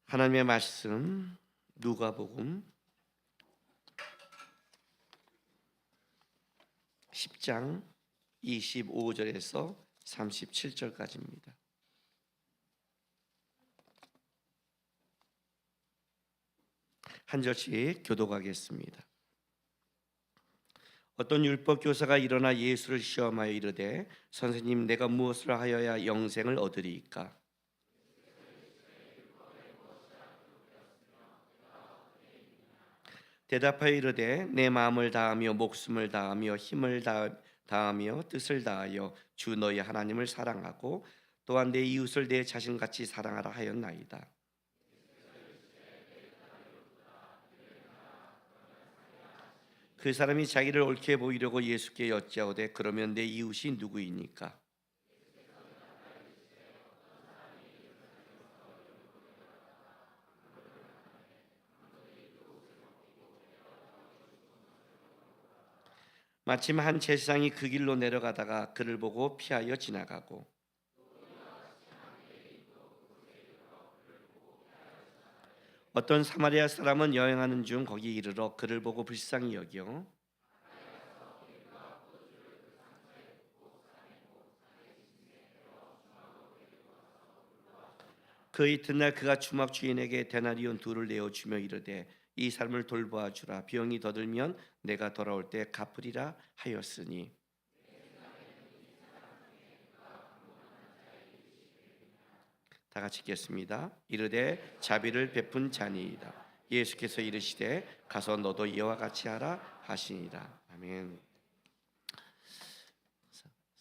하나님의 말씀 누가복음 10장 25절에서 37절까지입니다. 한 절씩 교독하겠습니다. 어떤 율법 교사가 일어나 예수를 시험하여 이르되 선생님, 내가 무엇을 하여야 영생을 얻으리이까? 대답하여 이르되 내 마음을 다하며 목숨을 다하며 힘을 다하며 뜻을 다하여 주 너희 하나님을 사랑하고 또한 내 이웃을 내 자신같이 사랑하라 하였나이다. 그 사람이 자기를 옳게 보이려고 예수께 여짜오되 그러면 내 이웃이 누구이니까? 마침 한 제사장이 그 길로 내려가다가 그를 보고 피하여 지나가고 어떤 사마리아 사람은 여행하는 중 거기 이르러 그를 보고 불쌍히 여겨 그 이튿날 그가 주막 주인에게 데나리온 둘을 내어 주며 이르되 이 사람을 돌보아 주라. 병이 더 들면 내가 돌아올 때 갚으리라 하였으니. 다 같이 읽겠습니다. 이르되 자비를 베푼 자니이다. 예수께서 이르시되 가서 너도 이와 같이 하라 하시니라. 아멘.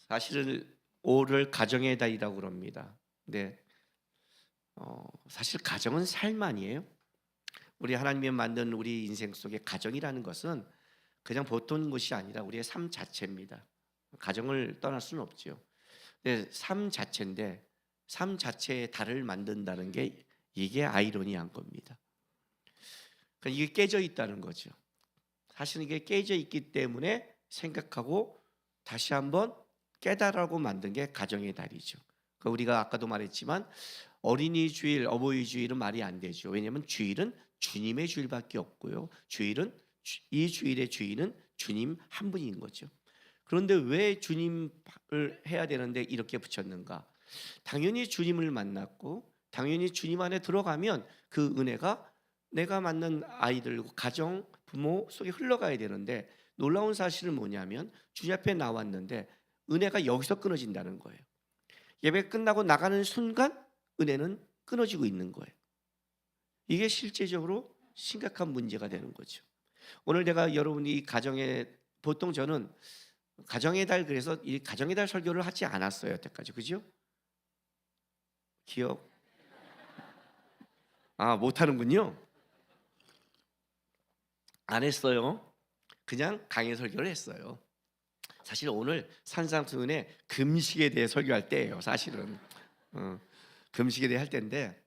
사실은 5를 가정의 달이라고 그럽니다. 근데 사실 가정은 삶 아니에요. 우리 하나님이 만든 우리 인생 속에 가정이라는 것은 그냥 보통 것이 아니라 우리의 삶 자체입니다. 가정을 떠날 수는 없죠. 근데 삶 자체인데 삶 자체의 달을 만든다는 게 이게 아이러니한 겁니다. 그러니까 이게 깨져 있다는 거죠. 사실은 이게 깨져 있기 때문에 생각하고 다시 한번 깨달으라고 만든 게 가정의 달이죠. 그러니까 우리가 아까도 말했지만 어린이 주일, 어버이 주일은 말이 안 되죠. 왜냐하면 주일은 주님의 주일밖에 없고요. 주일은 이 주일의 주인은 주님 한 분인 거죠. 그런데 왜 주님을 해야 되는데 이렇게 붙였는가? 당연히 주님을 만났고 당연히 주님 안에 들어가면 그 은혜가 내가 만난 아이들, 가정, 부모 속에 흘러가야 되는데 놀라운 사실은 뭐냐면 주님 앞에 나왔는데 은혜가 여기서 끊어진다는 거예요. 예배 끝나고 나가는 순간 은혜는 끊어지고 있는 거예요. 이게 실제적으로 심각한 문제가 되는 거죠. 오늘 내가 여러분이 이 가정에 보통 저는 가정의 달 그래서 이 가정의 달 설교를 하지 않았어요 여태까지. 그죠? 기억 못하는군요. 안 했어요. 그냥 강의 설교를 했어요. 사실 오늘 산상수훈의 금식에 대해 설교할 때예요. 사실은 금식에 대해 할 때인데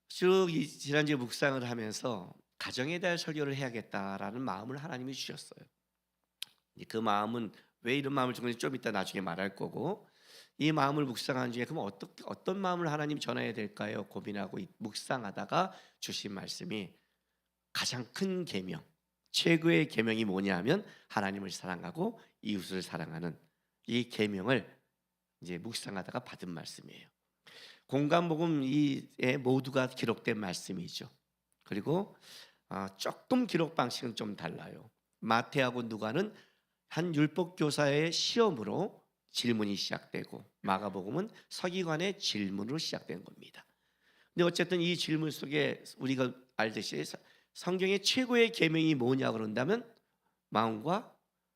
쭉 지난주에 묵상을 하면서 가정에 대한 설교를 해야겠다라는 마음을 하나님이 주셨어요. 그 마음은 왜 이런 마음을 주는지 좀 이따 나중에 말할 거고, 이 마음을 묵상하는 중에 그럼 어떤 마음을 하나님 전해야 될까요? 고민하고 묵상하다가 주신 말씀이 가장 큰 계명, 최고의 계명이 뭐냐면 하나님을 사랑하고 이웃을 사랑하는 이 계명을 이제 묵상하다가 받은 말씀이에요. 공간복음에 모두가 기록된 말씀이죠. 그리고 조금 기록 방식은 좀 달라요. 마태하고 누가는 한 율법 교사의 시험으로 질문이 시작되고 마가복음은 서기관의 질문으로 시작된 겁니다. 근데 어쨌든 이 질문 속에 우리가 알듯이 성경의 최고의 계명이 뭐냐 그런다면 마음과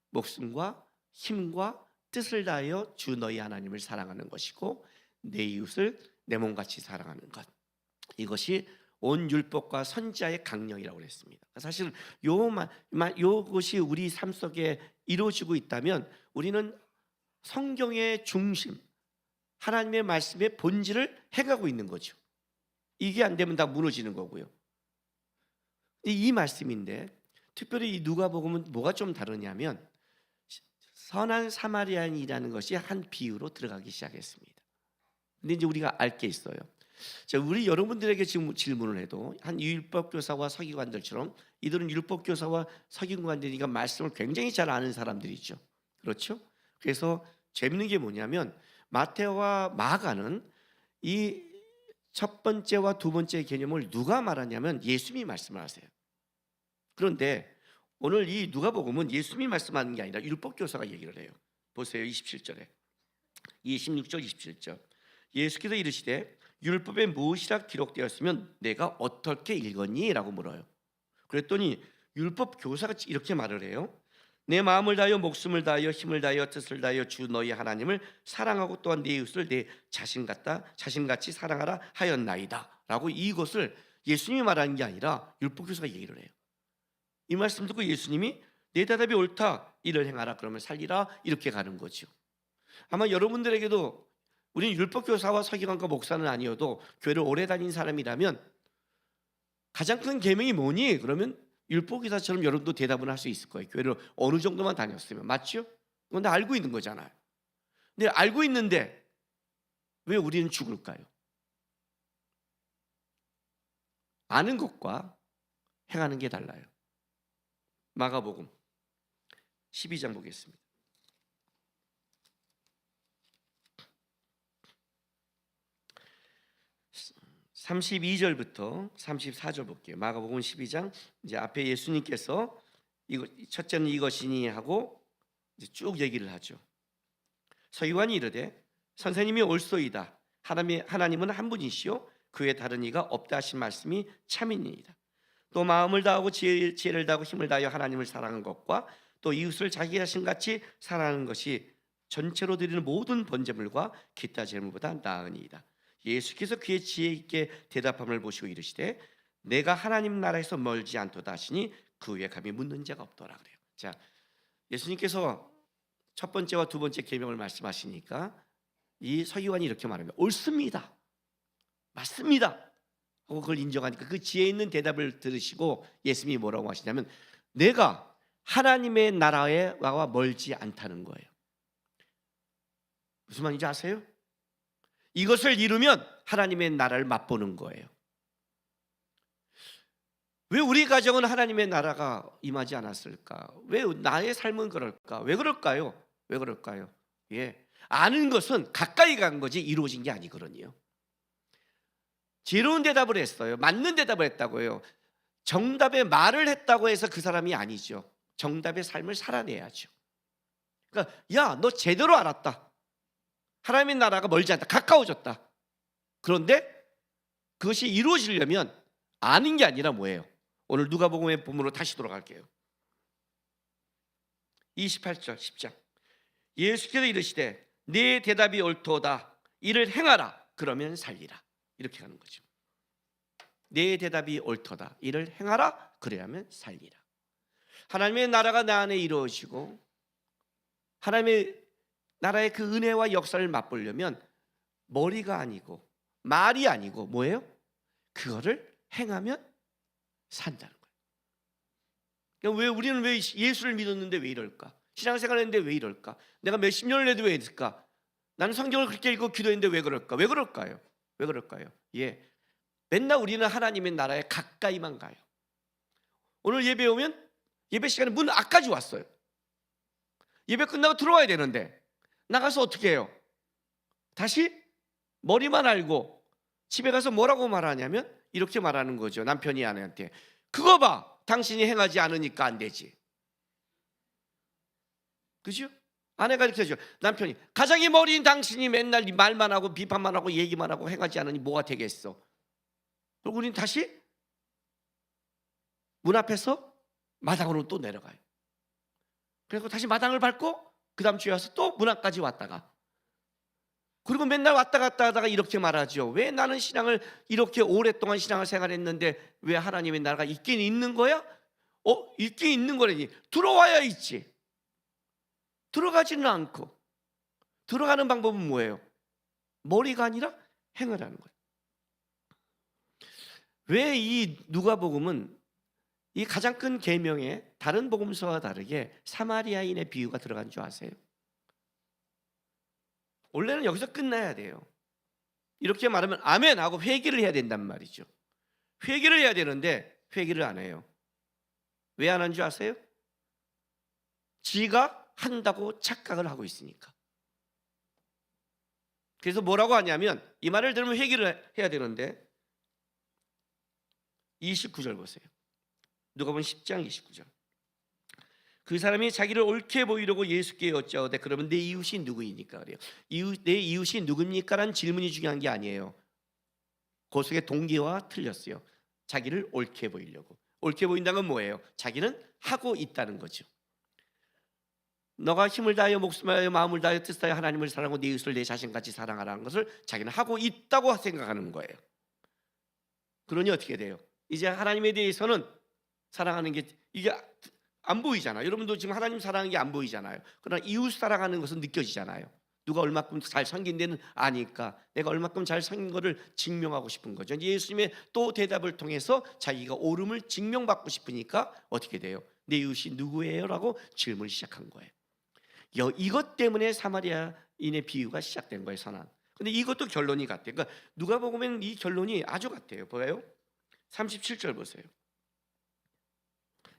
목숨과 힘과 뜻을 다하여 주 너희 하나님을 사랑하는 것이고 내 이웃을 내 몸같이 사랑하는 것, 이것이 온 율법과 선지자의 강령이라고 했습니다. 사실 요것이 우리 삶 속에 이루어지고 있다면 우리는 성경의 중심, 하나님의 말씀의 본질을 해가고 있는 거죠. 이게 안 되면 다 무너지는 거고요. 이 말씀인데 특별히 이 누가복음은 뭐가 좀 다르냐면 선한 사마리아인이라는 것이 한 비유로 들어가기 시작했습니다. 근데 이제 우리가 알 게 있어요. 자, 우리 여러분들에게 지금 질문을 해도 한 율법 교사와 서기관들처럼 이들은 율법 교사와 서기관들이니까 말씀을 굉장히 잘 아는 사람들이죠. 그렇죠? 그래서 재밌는 게 뭐냐면 마태와 마가는 이 첫 번째와 두 번째 개념을 누가 말하냐면 예수님이 말씀을 하세요. 그런데 오늘 이 누가복음은 예수님이 말씀하는 게 아니라 율법 교사가 얘기를 해요. 보세요. 27절에 26절 27절 예수께서 이르시되 율법에 무엇이라 기록되었으면 내가 어떻게 읽었니? 라고 물어요. 그랬더니 율법 교사가 이렇게 말을 해요. 내 마음을 다하여 목숨을 다하여 힘을 다하여 뜻을 다하여 주 너희 하나님을 사랑하고 또한 네 이웃을 내 자신같이 사랑하라 하였나이다 라고 이것을 예수님이 말하는 게 아니라 율법 교사가 얘기를 해요. 이 말씀 듣고 예수님이 내 대답이 옳다 이를 행하라 그러면 살리라 이렇게 가는 거죠. 아마 여러분들에게도 우리는 율법 교사와 서기관과 목사는 아니어도 교회를 오래 다닌 사람이라면 가장 큰 계명이 뭐니? 그러면 율법 교사처럼 여러분도 대답을 할 수 있을 거예요. 교회를 어느 정도만 다녔으면. 맞죠? 그런데 알고 있는 거잖아요. 근데 알고 있는데 왜 우리는 죽을까요? 아는 것과 행하는 게 달라요. 마가복음 12장 보겠습니다. 32절부터 34절 볼게요. 마가복음 12장 이제 앞에 예수님께서 이거 첫째는 이것이니 하고 이제 쭉 얘기를 하죠. 서기관이 이르되 선생님이 옳소이다. 하나님은 한 분이시요 그 외에 다른 이가 없다 하신 말씀이 참이니이다. 또 마음을 다하고 지혜를 다하고 힘을 다하여 하나님을 사랑하는 것과 또 이웃을 자기 자신같이 사랑하는 것이 전체로 드리는 모든 번제물과 기타 제물보다 나으니이다. 예수께서 그의 지혜 있게 대답함을 보시고 이르시되 내가 하나님 나라에서 멀지 않도다 하시니 그 위에 감히 묻는 자가 없더라 그래요. 자, 예수님께서 첫 번째와 두 번째 계명을 말씀하시니까 이 서기관이 이렇게 말합니다. 옳습니다. 맞습니다. 하고 그걸 인정하니까 그 지혜 있는 대답을 들으시고 예수님이 뭐라고 하시냐면 내가 하나님의 나라와 멀지 않다는 거예요. 무슨 말인지 아세요? 이것을 이루면 하나님의 나라를 맛보는 거예요. 왜 우리 가정은 하나님의 나라가 임하지 않았을까? 왜 나의 삶은 그럴까? 왜 그럴까요? 왜 그럴까요? 예, 아는 것은 가까이 간 거지 이루어진 게 아니거든요. 지혜로운 대답을 했어요. 맞는 대답을 했다고요. 정답의 말을 했다고 해서 그 사람이 아니죠. 정답의 삶을 살아내야죠. 그러니까 야, 너 제대로 알았다. 하나님의 나라가 멀지 않다. 가까워졌다. 그런데 그것이 이루어지려면 아는 게 아니라 뭐예요? 오늘 누가복음의 본문으로 다시 돌아갈게요. 28절 10장 예수께서 이르시되 네 대답이 옳도다. 이를 행하라. 그러면 살리라. 이렇게 가는 거죠. 네 대답이 옳도다. 이를 행하라. 그래야면 살리라. 하나님의 나라가 나 안에 이루어지고 하나님의 나라의 그 은혜와 역사를 맛보려면 머리가 아니고 말이 아니고 뭐예요? 그거를 행하면 산다는 거예요. 그러니까 왜 우리는 왜 예수를 믿었는데 왜 이럴까? 신앙생활을 했는데 왜 이럴까? 내가 몇십 년을 해도 왜 이럴까? 나는 성경을 그렇게 읽고 기도했는데 왜 그럴까? 왜 그럴까요? 왜 그럴까요? 예, 맨날 우리는 하나님의 나라에 가까이만 가요. 오늘 예배 오면 예배 시간에 문 앞까지 왔어요. 예배 끝나고 들어와야 되는데 나가서 어떻게 해요? 다시 머리만 알고 집에 가서 뭐라고 말하냐면 이렇게 말하는 거죠. 남편이 아내한테 그거 봐. 당신이 행하지 않으니까 안 되지. 그죠? 아내가 이렇게 하죠. 남편이 가장이 머리인 당신이 맨날 말만 하고 비판만 하고 얘기만 하고 행하지 않으니 뭐가 되겠어. 그리고 우리는 다시 문 앞에서 마당으로 또 내려가요. 그리고 다시 마당을 밟고 그 다음 주에 와서 또 문 앞까지 왔다가 그리고 맨날 왔다 갔다 하다가 이렇게 말하죠. 왜 나는 신앙을 이렇게 오랫동안 신앙을 생활했는데 왜 하나님의 나라가 있긴 있는 거야? 있긴 있는 거라니. 들어와야 있지. 들어가지는 않고. 들어가는 방법은 뭐예요? 머리가 아니라 행을 하는 거예요. 왜 이 누가복음은 이 가장 큰 계명에 다른 복음서와 다르게 사마리아인의 비유가 들어간 줄 아세요? 원래는 여기서 끝나야 돼요. 이렇게 말하면 아멘 하고 회개를 해야 된단 말이죠. 회개를 해야 되는데 회개를 안 해요. 왜 안 하는 줄 아세요? 지가 한다고 착각을 하고 있으니까. 그래서 뭐라고 하냐면, 이 말을 들으면 회개를 해야 되는데 29절 보세요. 누가복음 10장 29절. 그 사람이 자기를 옳게 보이려고 예수께 여짜오되 그러면 내 이웃이 누구이니까 그래요. 내 이웃이 누굽니까? 라는 질문이 중요한 게 아니에요. 그 속의 동기와 틀렸어요. 자기를 옳게 보이려고. 옳게 보인다는 건 뭐예요? 자기는 하고 있다는 거죠. 너가 힘을 다하여 목숨을 다하여 마음을 다하여 뜻을 다하여 하나님을 사랑하고 내 이웃을 내 자신같이 사랑하라는 것을 자기는 하고 있다고 생각하는 거예요. 그러니 어떻게 돼요? 이제 하나님에 대해서는 사랑하는 게 이게 안 보이잖아요. 여러분도 지금 하나님 사랑하는 게 안 보이잖아요. 그러나 이웃 사랑하는 것은 느껴지잖아요. 누가 얼마큼 잘 섬긴 데는 아니까 내가 얼마큼 잘 섬긴 것을 증명하고 싶은 거죠. 예수님의 또 대답을 통해서 자기가 옳음을 증명받고 싶으니까 어떻게 돼요? 내 이웃이 누구예요? 라고 질문을 시작한 거예요. 이것 때문에 사마리아인의 비유가 시작된 거예요. 선한. 근데 이것도 결론이 같아요. 그러니까 누가복음에는 이 결론이 아주 같아요. 보여요? 37절 보세요.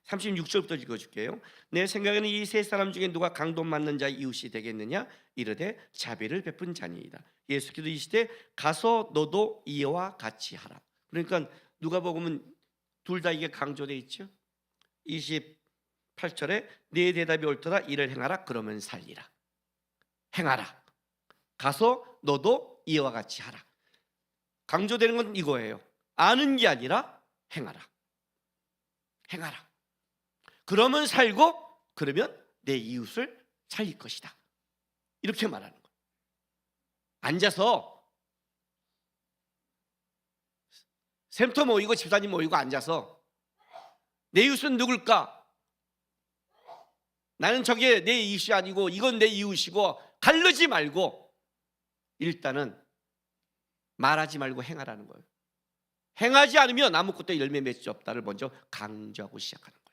36절부터 읽어줄게요. 내 생각에는 이 세 사람 중에 누가 강돈 맞는 자의 이웃이 되겠느냐? 이르되 자비를 베푼 자니이다. 예수께서 이시되 가서 너도 이와 같이 하라. 그러니까 누가복음은 둘 다 이게 강조되어 있죠. 28절에 네 대답이 옳더라. 이를 행하라. 그러면 살리라. 행하라. 가서 너도 이와 같이 하라. 강조되는 건 이거예요. 아는 게 아니라 행하라. 행하라. 그러면 살고 그러면 내 이웃을 살릴 것이다. 이렇게 말하는 거예요. 앉아서 샘터 모이고 집사님 모이고 앉아서 내 이웃은 누굴까? 나는 저게 내 이웃이 아니고 이건 내 이웃이고 가르지 말고 일단은 말하지 말고 행하라는 거예요. 행하지 않으면 아무것도 열매 맺을 수 없다를 먼저 강조하고 시작하는 거예요.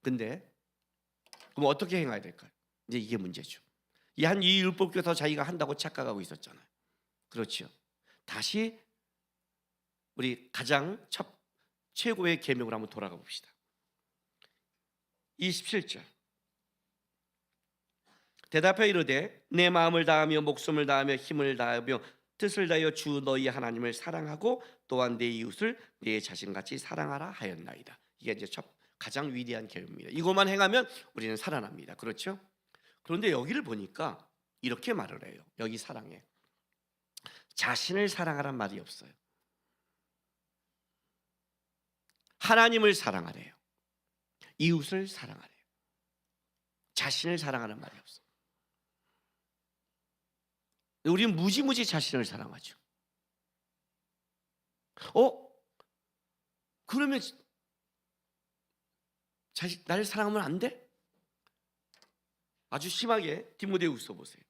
근데 그럼 어떻게 행해야 될까요? 이제 이게 문제죠. 이 율법교사 자기가 한다고 착각하고 있었잖아요. 그렇죠. 다시 우리 가장 최고의 계명으로 한번 돌아가 봅시다. 27절. 대답하여 이르되 내 마음을 다하며 목숨을 다하며 힘을 다하며 뜻을 다하여 주 너희 하나님을 사랑하고 또한 내 이웃을 내 자신같이 사랑하라 하였나이다. 이게 이제 가장 위대한 계명입니다. 이것만 행하면 우리는 살아납니다. 그렇죠? 그런데 여기를 보니까 이렇게 말을 해요. 여기 사랑에 자신을 사랑하란 말이 없어요. 하나님을 사랑하래요. 이웃을 사랑하래요. 자신을 사랑하는 말이 없어요. 우리는 무지무지 자신을 사랑하죠. 그러면 나를 사랑하면 안 돼? 아주 심하게 디모데후서 보세요.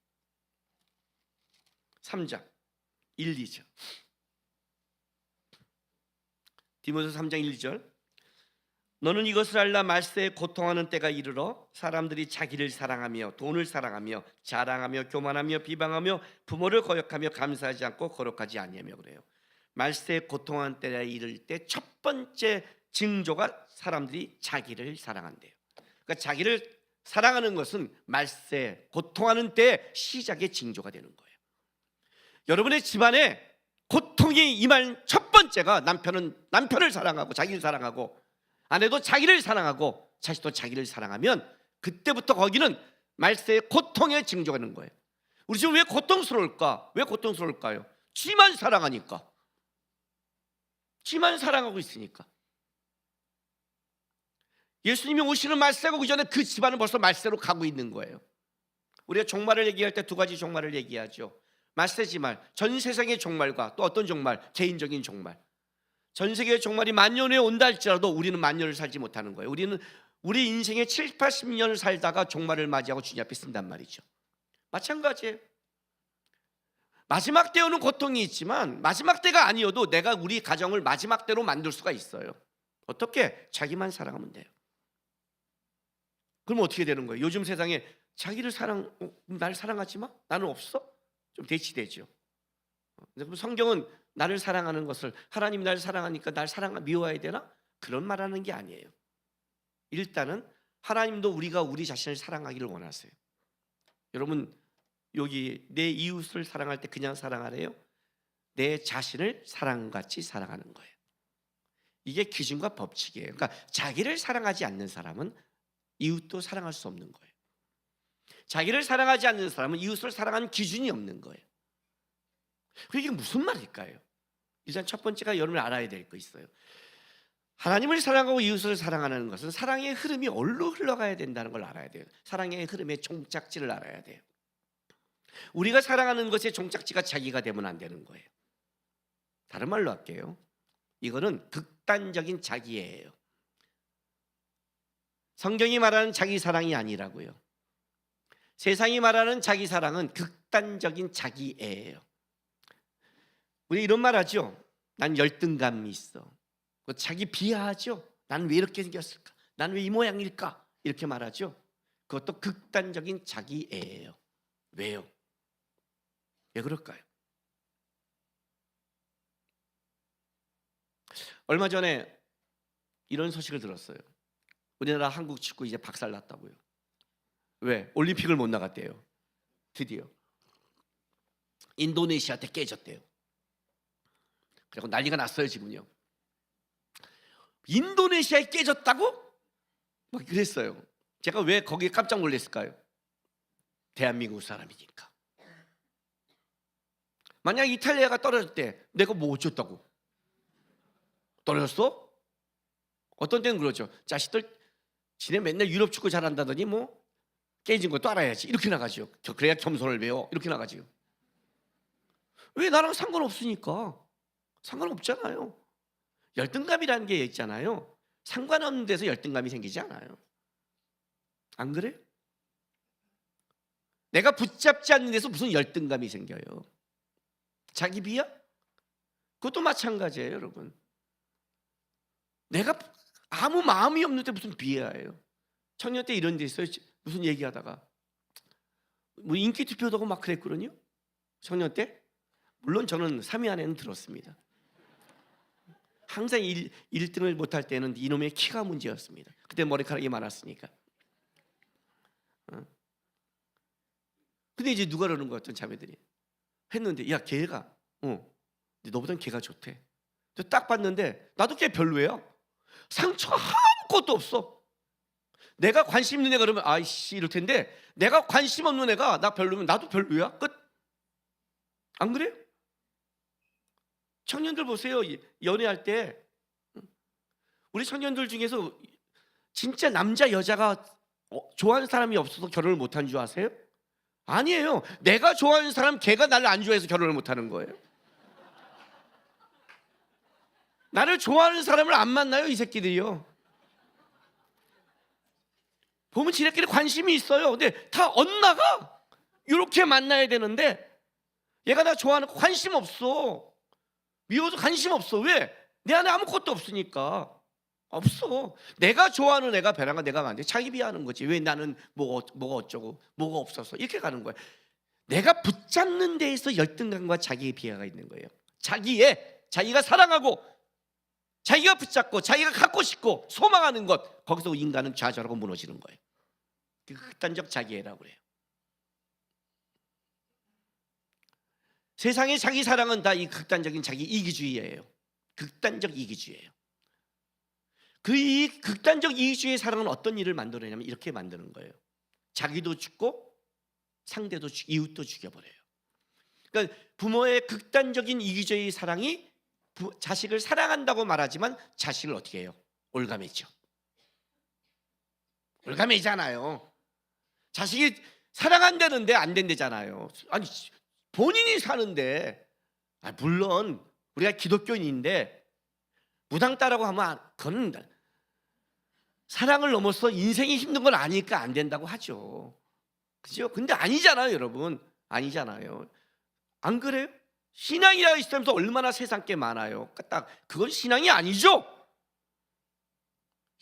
3장 1, 2절. 디모데후서 3장 1, 2절. 너는 이것을 알라. 말세에 고통하는 때가 이르러 사람들이 자기를 사랑하며 돈을 사랑하며 자랑하며 교만하며 비방하며 부모를 거역하며 감사하지 않고 거룩하지 아니하며 그래요. 말세에 고통하는 때가 이를 때 첫 번째 징조가 사람들이 자기를 사랑한대요. 그러니까 자기를 사랑하는 것은 말세 고통하는 때 시작의 징조가 되는 거예요. 여러분의 집안에 고통이 임할 첫 번째가 남편은 남편을 사랑하고 자기를 사랑하고 아내도 자기를 사랑하고 자식도 자기를 사랑하면 그때부터 거기는 말세의 고통의 징조가 되는 거예요. 우리 지금 왜 고통스러울까? 왜 고통스러울까요? 지만 사랑하니까. 지만 사랑하고 있으니까. 예수님이 오시는 말세가 오기 전에 그 집안은 벌써 말세로 가고 있는 거예요. 우리가 종말을 얘기할 때 두 가지 종말을 얘기하죠. 말세지말, 전 세상의 종말과 또 어떤 종말? 개인적인 종말. 전 세계의 종말이 만년에 온다 할지라도 우리는 만년을 살지 못하는 거예요. 우리는 우리 인생의 7, 80년을 살다가 종말을 맞이하고 주님 앞에 쓴단 말이죠. 마찬가지예요. 마지막 때에는 고통이 있지만 마지막 때가 아니어도 내가 우리 가정을 마지막 때로 만들 수가 있어요. 어떻게? 자기만 사랑하면 돼요. 그럼 어떻게 되는 거예요? 요즘 세상에 날 사랑하지 마? 나는 없어? 좀 대치되죠. 성경은 나를 사랑하는 것을, 하나님이 나를 사랑하니까 날 미워해야 되나? 그런 말하는 게 아니에요. 일단은 하나님도 우리가 우리 자신을 사랑하기를 원하세요. 여러분, 여기 내 이웃을 사랑할 때 그냥 사랑하래요? 내 자신을 사랑같이 사랑하는 거예요. 이게 기준과 법칙이에요. 그러니까 자기를 사랑하지 않는 사람은 이웃도 사랑할 수 없는 거예요. 자기를 사랑하지 않는 사람은 이웃을 사랑하는 기준이 없는 거예요. 이게 무슨 말일까요? 일단 첫 번째가 여러분이 알아야 될 거 있어요. 하나님을 사랑하고 이웃을 사랑하는 것은 사랑의 흐름이 어디로 흘러가야 된다는 걸 알아야 돼요. 사랑의 흐름의 종착지를 알아야 돼요. 우리가 사랑하는 것의 종착지가 자기가 되면 안 되는 거예요. 다른 말로 할게요. 이거는 극단적인 자기애예요. 성경이 말하는 자기 사랑이 아니라고요. 세상이 말하는 자기 사랑은 극단적인 자기애예요. 우리 이런 말 하죠. 난 열등감이 있어. 자기 비하하죠. 난 왜 이렇게 생겼을까? 난 왜 이 모양일까? 이렇게 말하죠. 그것도 극단적인 자기애예요. 왜요? 왜 그럴까요? 얼마 전에 이런 소식을 들었어요. 우리나라 한국 축구 이제 박살났다고요. 왜? 올림픽을 못 나갔대요. 드디어 인도네시아한테 깨졌대요. 그리고 난리가 났어요 지금요. 인도네시아에 깨졌다고? 막 그랬어요. 제가 왜 거기에 깜짝 놀랐을까요? 대한민국 사람이니까. 만약 이탈리아가 떨어졌대, 내가 뭐 어쩌다고? 떨어졌어? 어떤 때는 그러죠. 자식들 지네 맨날 유럽 축구 잘한다더니 뭐 깨진 것도 알아야지 이렇게 나가죠. 그래야 겸손을 배워 이렇게 나가죠. 왜? 나랑 상관없으니까. 상관없잖아요. 열등감이라는 게 있잖아요. 상관없는 데서 열등감이 생기지 않아요. 안 그래요? 내가 붙잡지 않는 데서 무슨 열등감이 생겨요? 자기 비하? 그것도 마찬가지예요, 여러분. 내가 아무 마음이 없는데 무슨 비하예요? 청년 때 이런 데 있어요. 무슨 얘기하다가 뭐 인기 투표도 하고 막 그랬거든요. 청년 때. 물론 저는 3위 안에는 들었습니다. 항상 1등을 못할 때는 이놈의 키가 문제였습니다. 그때 머리카락이 많았으니까. 근데 이제 누가 그러는 거야, 어떤 자매들이. 했는데, 야, 걔가, 너보단 걔가 좋대. 딱 봤는데, 나도 걔 별로예요. 상처 아무것도 없어. 내가 관심 있는 애가 그러면, 아이씨, 이럴 텐데, 내가 관심 없는 애가 나 별로면 나도 별로야. 끝. 안 그래요? 청년들 보세요. 연애할 때 우리 청년들 중에서 진짜 남자 여자가 좋아하는 사람이 없어서 결혼을 못한 줄 아세요? 아니에요. 내가 좋아하는 사람 걔가 나를 안 좋아해서 결혼을 못하는 거예요. 나를 좋아하는 사람을 안 만나요, 이 새끼들이요. 보면 지네끼리 관심이 있어요. 근데 다 엇나가. 이렇게 만나야 되는데 얘가 나 좋아하는 거 관심 없어. 미워도 관심 없어. 왜? 내 안에 아무것도 없으니까. 없어. 내가 좋아하는 애가 배랑가 내가 가는데 자기 비하하는 거지. 왜 나는 뭐가 어쩌고 뭐가 없어서 이렇게 가는 거야. 내가 붙잡는 데에서 열등감과 자기의 비하가 있는 거예요. 자기가 사랑하고 자기가 붙잡고 자기가 갖고 싶고 소망하는 것, 거기서 인간은 좌절하고 무너지는 거예요. 그 극단적 자기애라고 그래요. 세상의 자기 사랑은 다 이 극단적인 자기 이기주의예요. 극단적 이기주의예요. 이 극단적 이기주의의 사랑은 어떤 일을 만들어내냐면 이렇게 만드는 거예요. 자기도 죽고 상대도 이웃도 죽여버려요. 그러니까 부모의 극단적인 이기주의의 사랑이 자식을 사랑한다고 말하지만 자식을 어떻게 해요? 올가매죠. 올가매잖아요. 자식이 사랑한다는데 안 된대잖아요. 아니 본인이 사는데, 물론 우리가 기독교인인데 무당 따라고 하면 그건 사랑을 넘어서 인생이 힘든 건 아니까 안 된다고 하죠. 그죠? 근데 아니잖아요, 여러분. 아니잖아요. 안 그래요? 신앙이라고 있으면서 얼마나 세상 게 많아요. 그건 신앙이 아니죠.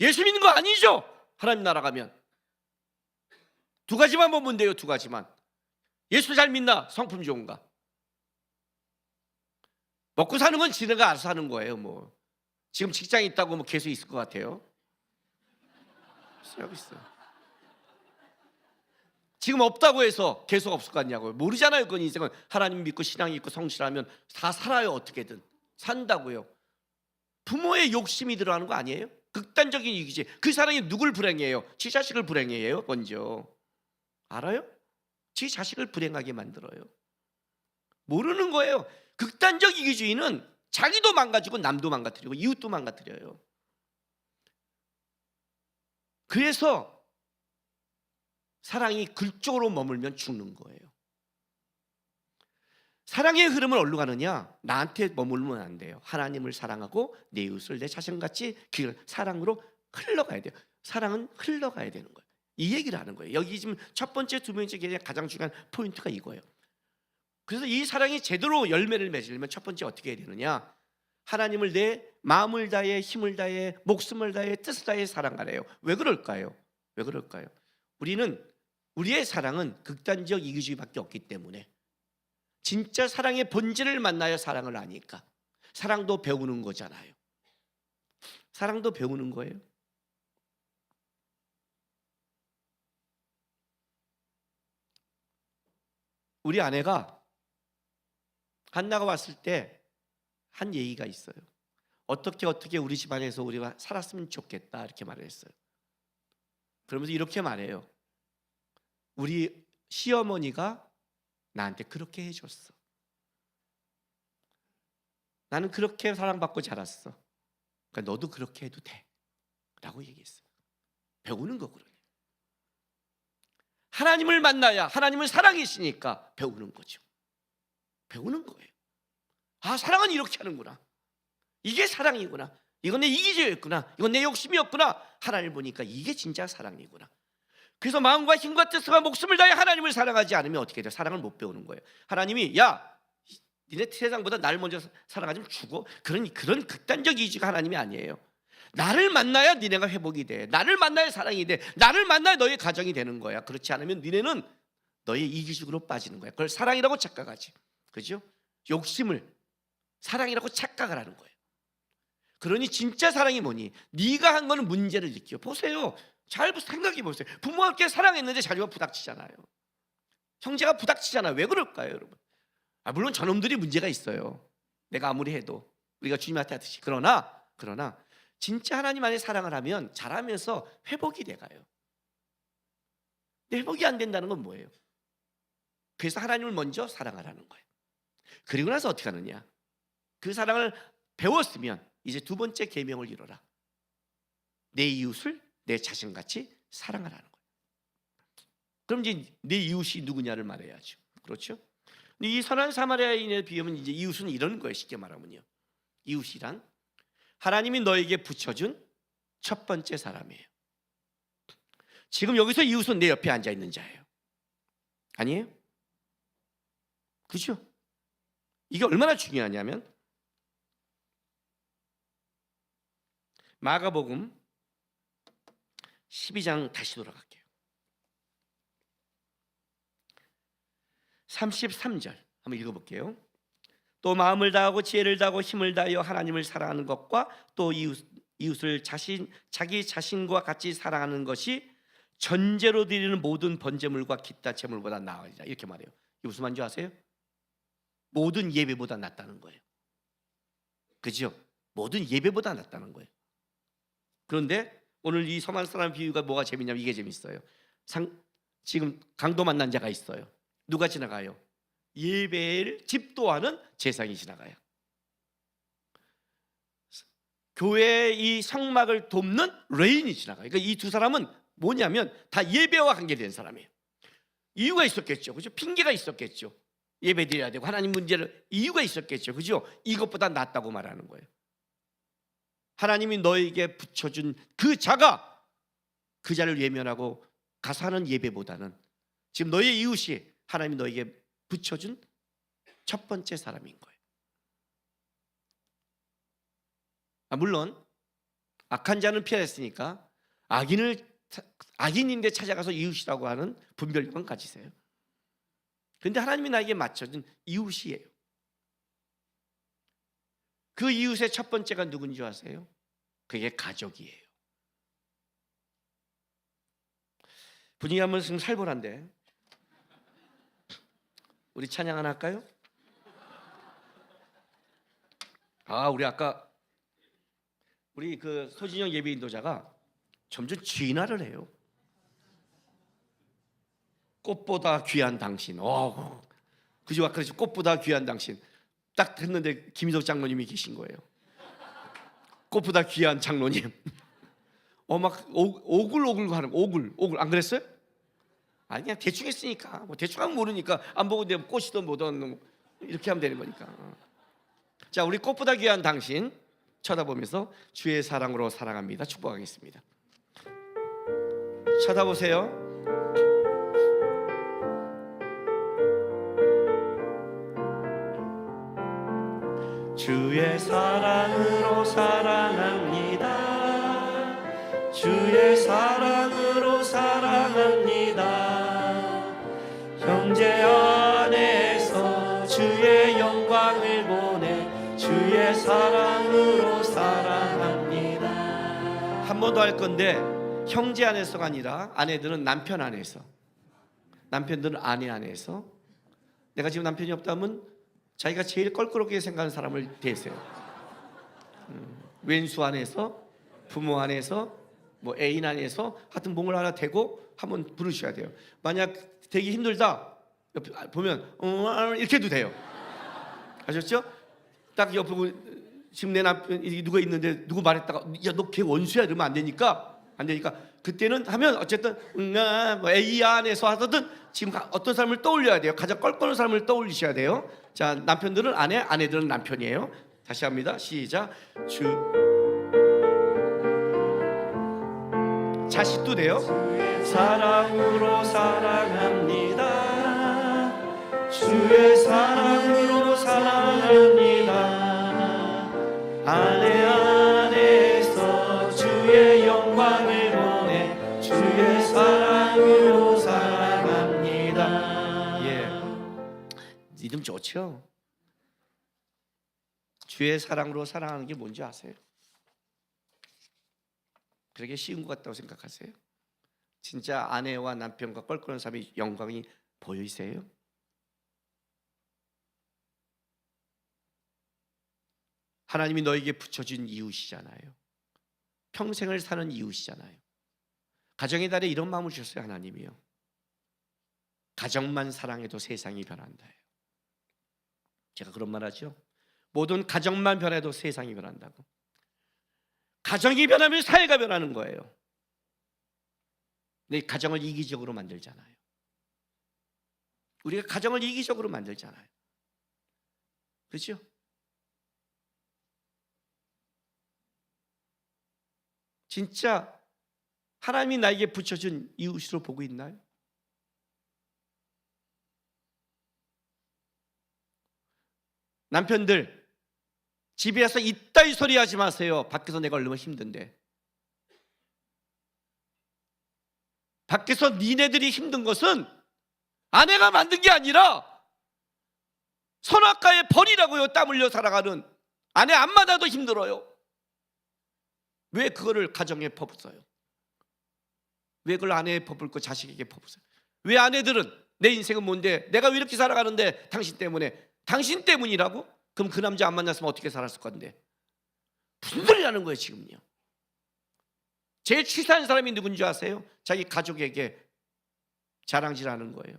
예수 믿는 거 아니죠. 하나님 나라 가면 두 가지만 보면 돼요. 두 가지만. 예수 잘 믿나? 성품 좋은가? 먹고 사는 건 지네가 알아서 하는 거예요. 뭐 지금 직장 있다고 뭐 계속 있을 것 같아요? 여기 있어요. 지금 없다고 해서 계속 없을 것 같냐고요? 모르잖아요. 그건 인생은 하나님 믿고 신앙이 있고 성실하면 다 살아요. 어떻게든 산다고요. 부모의 욕심이 들어가는 거 아니에요? 극단적인 이기지. 그 사람이 누굴 불행해요? 지 자식을 불행해요. 먼저 알아요? 지 자식을 불행하게 만들어요. 모르는 거예요. 극단적 이기주의는 자기도 망가지고 남도 망가뜨리고 이웃도 망가뜨려요. 그래서 사랑이 그쪽으로 머물면 죽는 거예요. 사랑의 흐름은 어디로 가느냐? 나한테 머물면 안 돼요. 하나님을 사랑하고 내 이웃을 내 자신같이 그 사랑으로 흘러가야 돼요. 사랑은 흘러가야 되는 거예요. 이 얘기를 하는 거예요. 여기 지금 첫 번째, 두 번째 가장 중요한 포인트가 이거예요. 그래서 이 사랑이 제대로 열매를 맺으려면 첫 번째 어떻게 해야 되느냐? 하나님을 내 마음을 다해 힘을 다해 목숨을 다해 뜻을 다해 사랑하래요. 왜 그럴까요? 왜 그럴까요? 우리의 사랑은 극단적 이기주의밖에 없기 때문에 진짜 사랑의 본질을 만나야 사랑을 아니까. 사랑도 배우는 거잖아요. 사랑도 배우는 거예요. 우리 아내가 한나가 왔을 때 한 얘기가 있어요. 어떻게 우리 집안에서 우리가 살았으면 좋겠다 이렇게 말을 했어요. 그러면서 이렇게 말해요. 우리 시어머니가 나한테 그렇게 해줬어. 나는 그렇게 사랑받고 자랐어. 그러니까 너도 그렇게 해도 돼 라고 얘기했어요. 배우는 거거든요. 하나님을 만나야 하나님을 사랑이시니까 배우는 거죠. 배우는 거예요. 아, 사랑은 이렇게 하는구나. 이게 사랑이구나. 이건 내 이기주의였구나. 이건 내 욕심이었구나. 하나님을 보니까 이게 진짜 사랑이구나. 그래서 마음과 힘과 뜻과 목숨을 다해 하나님을 사랑하지 않으면 어떻게 돼요? 사랑을 못 배우는 거예요. 하나님이 야, 니네 세상보다 나를 먼저 사랑하면 죽어. 그런 극단적 이기주의가 하나님이 아니에요. 나를 만나야 니네가 회복이 돼. 나를 만나야 사랑이 돼. 나를 만나야 너의 가정이 되는 거야. 그렇지 않으면 니네는 너의 이기주의로 빠지는 거야. 그걸 사랑이라고 착각하지. 그죠? 욕심을 사랑이라고 착각을 하는 거예요. 그러니 진짜 사랑이 뭐니? 네가 한 거는 문제를 느껴. 보세요. 잘 생각해 보세요. 부모가 사랑했는데 자녀가 부닥치잖아요. 형제가 부닥치잖아요. 왜 그럴까요, 여러분? 물론 저놈들이 문제가 있어요. 내가 아무리 해도 우리가 주님한테 하듯이. 그러나 진짜 하나님 안에 사랑을 하면 자라면서 회복이 돼가요. 근데 회복이 안 된다는 건 뭐예요? 그래서 하나님을 먼저 사랑하라는 거예요. 그리고 나서 어떻게 하느냐? 그 사랑을 배웠으면 이제 두 번째 계명을 이뤄라. 내 이웃을 내 자신같이 사랑하라는 거예요. 그럼 이제 내 이웃이 누구냐를 말해야죠. 그렇죠? 근데 이 선한 사마리아인의 비유는 이제 이웃은 이런 거예요. 쉽게 말하면요. 이웃이란 하나님이 너에게 붙여준 첫 번째 사람이에요. 지금 여기서 이웃은 내 옆에 앉아 있는 자예요. 아니에요? 그죠? 이게 얼마나 중요하냐면 마가복음 12장 다시 돌아갈게요. 33절 한번 읽어볼게요. 또 마음을 다하고 지혜를 다하고 힘을 다하여 하나님을 사랑하는 것과 또 이웃을 자기 자신과 같이 사랑하는 것이 전제로 드리는 모든 번제물과 기타 제물보다 나으리라. 이렇게 말해요. 이게 무슨 말인지 아세요? 모든 예배보다 낫다는 거예요. 그죠? 모든 예배보다 낫다는 거예요. 그런데 오늘 이 선한 사람 비유가 뭐가 재밌냐면 이게 재밌어요. 지금 강도 만난 자가 있어요. 누가 지나가요? 예배를 집도하는 제사장이 지나가요. 교회의 이 성막을 돕는 레인이 지나가요. 그러니까 이 두 사람은 뭐냐면 다 예배와 관계된 사람이에요. 이유가 있었겠죠. 그죠? 핑계가 있었겠죠. 예배 드려야 되고 하나님 문제를 이유가 있었겠죠. 그죠? 이것보다 낫다고 말하는 거예요. 하나님이 너에게 붙여준 그 자가 그 자를 외면하고 가서 하는 예배보다는 지금 너의 이웃이 하나님이 너에게 붙여준 첫 번째 사람인 거예요. 물론 악한 자는 피하였으니까 악인인데 찾아가서 이웃이라고 하는 분별력은 가지세요. 그런데 하나님이 나에게 맞춰준 이웃이에요. 그 이웃의 첫 번째가 누군지 아세요? 그게 가족이에요. 분위기 한번 좀 살벌한데 우리 찬양 하나 할까요? 우리 아까 우리 그 소진영 예배 인도자가 점점 진화를 해요. 꽃보다 귀한 당신. 그죠? 아까 꽃보다 귀한 당신. 딱 했는데 김희석 장로님이 계신 거예요. 꽃보다 귀한 장로님. 막 오글오글 하는 오글 안 그랬어요? 아니 그냥 대충 했으니까 뭐 대충 하면 모르니까 안 보고 내가 꽃이든 뭐든 이렇게 하면 되는 거니까. 자, 우리 꽃보다 귀한 당신 쳐다보면서 주의 사랑으로 사랑합니다. 축복하겠습니다. 쳐다보세요. 주의 사랑으로 사랑합니다. 주의 사랑으로 사랑합니다. 형제 안에서 주의 영광을 보내 주의 사랑으로 사랑합니다. 한 번 더 할 건데 형제 안에서가 아니라 아내들은 남편 안에서, 남편들은 아내 안에서. 내가 지금 남편이 없다면 자기가 제일 껄끄럽게 생각하는 사람을 대세요. 왼수 안에서, 부모 안에서, 뭐 애인 안에서 하여튼 뭔가 하나 대고 한번 부르셔야 돼요. 만약 되기 힘들다 옆에 보면 이렇게 해도 돼요. 아셨죠? 딱 옆에 지금 내 남편 누가 있는데 누구 말했다가 야 너 걔 원수야 이러면 안 되니까 그때는 하면 어쨌든 뭐 A 안에서 하든 지금 어떤 사람을 떠올려야 돼요. 가장 껄끄러운 사람을 떠올리셔야 돼요. 자, 남편들은 아내, 아내들은 남편이에요. 다시 합니다. 시작. 자식도 돼요. 사랑으로 사랑합니다. 주의 사랑으로 사랑합니다. 아내 안에서 주의 영광을 보내 주의 사랑으로 사랑합니다. 예, 리듬 좋죠? 주의 사랑으로 사랑하는 게 뭔지 아세요? 그렇게 쉬운 것 같다고 생각하세요? 진짜 아내와 남편과 껄끄러운 삶의 영광이 보이세요? 하나님이 너에게 붙여준 이웃이잖아요. 평생을 사는 이웃이잖아요. 가정의 달에 이런 마음을 주셨어요. 하나님이요, 가정만 사랑해도 세상이 변한다. 제가 그런 말 하죠. 모든 가정만 변해도 세상이 변한다고. 가정이 변하면 사회가 변하는 거예요. 근데 가정을 이기적으로 만들잖아요. 우리가 가정을 이기적으로 만들잖아요. 그렇죠? 진짜 하나님이 나에게 붙여준 이웃으로 보고 있나요? 남편들 집에서 이따위 소리 하지 마세요. 밖에서 내가 얼마나 힘든데. 밖에서 니네들이 힘든 것은 아내가 만든 게 아니라 선악과의 벌이라고요. 땀 흘려 살아가는 아내 안 맞아도 힘들어요. 왜 그거를 가정에 퍼붓어요? 왜 그걸 아내에 퍼붓고 자식에게 퍼붓어요? 왜 아내들은 내 인생은 뭔데, 내가 왜 이렇게 살아가는데 당신 때문에, 당신 때문이라고? 그럼 그 남자 안 만났으면 어떻게 살았을 건데? 무슨 소리라는 거예요 지금요? 제일 치사한 사람이 누군지 아세요? 자기 가족에게 자랑질하는 거예요.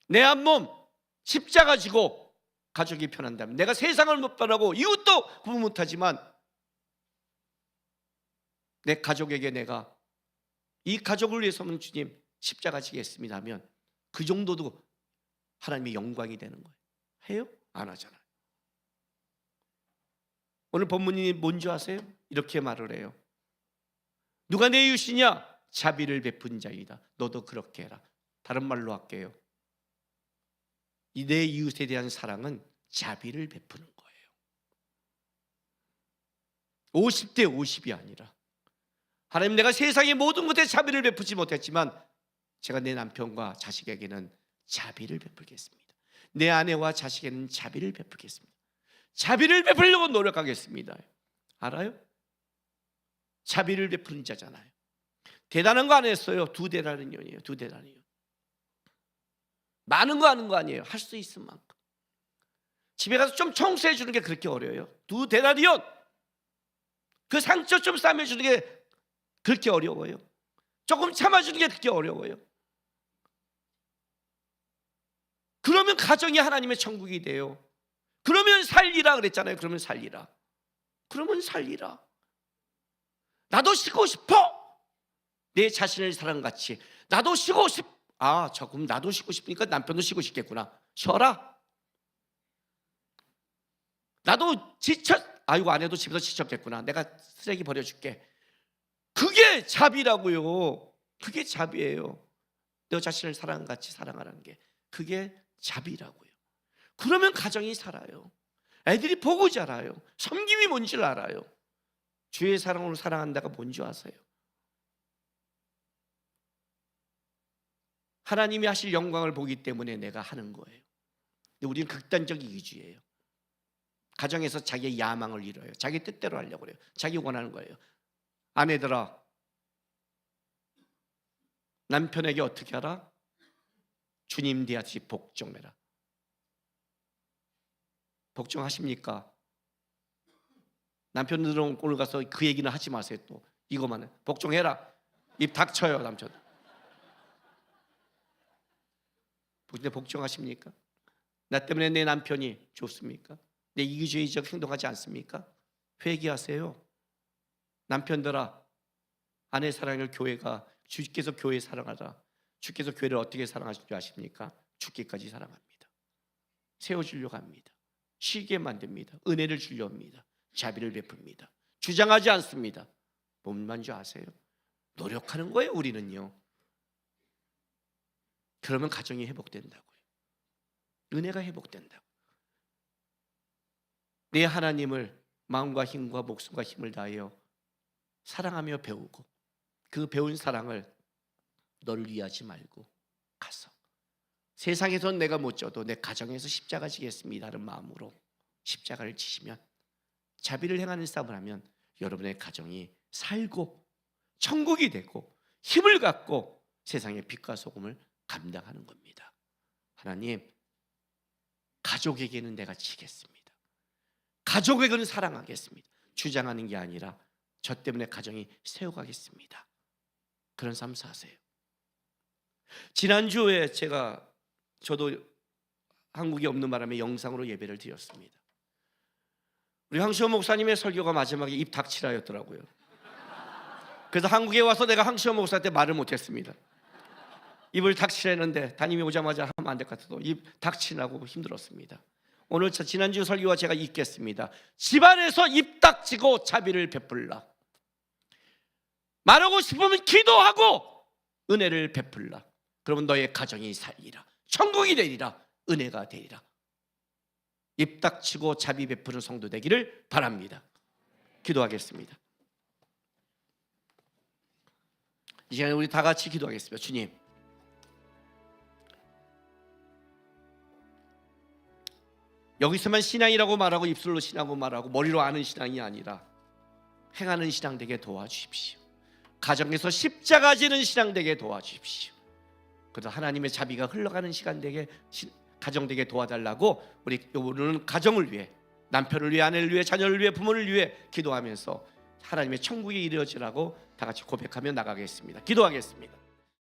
내 한 몸 십자가 지고 가족이 편한다면, 내가 세상을 못 바라고 이웃도 구분 못하지만 내 가족에게 내가 이 가족을 위해서는 주님 십자가 지겠습니다 하면 그 정도도 하나님의 영광이 되는 거예요. 해요? 안 하잖아요. 오늘 본문이 뭔지 아세요? 이렇게 말을 해요. 누가 내 이웃이냐? 자비를 베푼 자이다. 너도 그렇게 해라. 다른 말로 할게요. 이 내 이웃에 대한 사랑은 자비를 베푸는 거예요. 50대 50이 아니라, 하나님 내가 세상의 모든 것에 자비를 베푸지 못했지만 제가 내 남편과 자식에게는 자비를 베풀겠습니다. 내 아내와 자식에게는 자비를 베풀겠습니다. 자비를 베풀려고 노력하겠습니다. 알아요? 자비를 베푸는 자잖아요. 대단한 거 안 했어요. 2데나리온이에요. 2데나리온. 많은 거 하는 거 아니에요. 할 수 있을 만큼. 집에 가서 좀 청소해 주는 게 그렇게 어려워요. 2데나리온. 그 상처 좀 싸매주는 게 그렇게 어려워요. 조금 참아주는 게 그렇게 어려워요. 그러면 가정이 하나님의 천국이 돼요. 그러면 살리라 그랬잖아요. 그러면 살리라. 그러면 살리라. 나도 쉬고 싶어. 내 자신을 사랑같이 나도 쉬고 싶. 그럼 나도 쉬고 싶으니까 남편도 쉬고 싶겠구나. 쉬어라. 나도 아이고 아내도 집에서 지쳤겠구나. 내가 쓰레기 버려줄게. 그게 자비라고요. 그게 자비예요. 너 자신을 사랑같이 사랑하라는 게 그게 자비라고요. 그러면 가정이 살아요. 애들이 보고 자라요. 섬김이 뭔지를 알아요. 주의 사랑으로 사랑한다가 뭔지 아세요? 하나님이 하실 영광을 보기 때문에 내가 하는 거예요. 근데 우리는 극단적 이기주의예요. 가정에서 자기의 야망을 이뤄요. 자기 뜻대로 하려고 그래요. 자기 원하는 거예요. 아내들아, 남편에게 어떻게 하라? 주님 대하듯이 복종해라. 복종하십니까? 남편들은 오늘 가서 그 얘기는 하지 마세요. 또 이거만은 복종해라. 입 닥쳐요. 남편. 근데 복종하십니까? 나 때문에 내 남편이 좋습니까? 내 이기주의적 행동하지 않습니까? 회개하세요. 남편들아, 아내 사랑을 교회가 주께서 교회 사랑하라. 주께서 교회를 어떻게 사랑하실 줄 아십니까? 죽기까지 사랑합니다. 세워주려고 합니다. 쉬게 만듭니다. 은혜를 주려 합니다. 자비를 베풉니다. 주장하지 않습니다. 뭔만 줄 아세요? 노력하는 거예요. 우리는요. 그러면 가정이 회복된다고요. 은혜가 회복된다고. 내 하나님을 마음과 힘과 목숨과 힘을 다하여 사랑하며 배우고 그 배운 사랑을 너를 위하지 말고 가서 세상에선 내가 못 져도 내 가정에서 십자가 지겠습니다 하는 마음으로 십자가를 지시면, 자비를 행하는 싸움을 하면 여러분의 가정이 살고 천국이 되고 힘을 갖고 세상의 빛과 소금을 감당하는 겁니다. 하나님, 가족에게는 내가 지겠습니다. 가족에게는 사랑하겠습니다. 주장하는 게 아니라 저 때문에 가정이 세워가겠습니다. 그런 삶 사세요. 지난주에 저도 한국에 없는 바람에 영상으로 예배를 드렸습니다. 우리 황시호 목사님의 설교가 마지막에 입 닥치라였더라고요. 그래서 한국에 와서 내가 황시호 목사한테 말을 못했습니다. 입을 닥치라는데 담임이 오자마자 하면 안 될 것 같아도 입 닥치라고 힘들었습니다. 오늘 지난주 설교와 제가 읽겠습니다. 집안에서 입 닥치고 자비를 베풀라. 말하고 싶으면 기도하고 은혜를 베풀라. 그러면 너의 가정이 살리라. 천국이 되리라. 은혜가 되리라. 입 닥치고 자비 베푸는 성도 되기를 바랍니다. 기도하겠습니다. 이 시간에 우리 다 같이 기도하겠습니다. 주님, 여기서만 신앙이라고 말하고 입술로 신앙이라고 말하고 머리로 아는 신앙이 아니라 행하는 신앙 되게 도와주십시오. 가정에서 십자가 지는 신앙 되게 도와주십시오. 그래서 하나님의 자비가 흘러가는 시간 되게 가정 되게 도와달라고 우리 오늘은 가정을 위해, 남편을 위해, 아내를 위해, 자녀를 위해, 부모를 위해 기도하면서 하나님의 천국이 이루어지라고 다 같이 고백하며 나가겠습니다. 기도하겠습니다.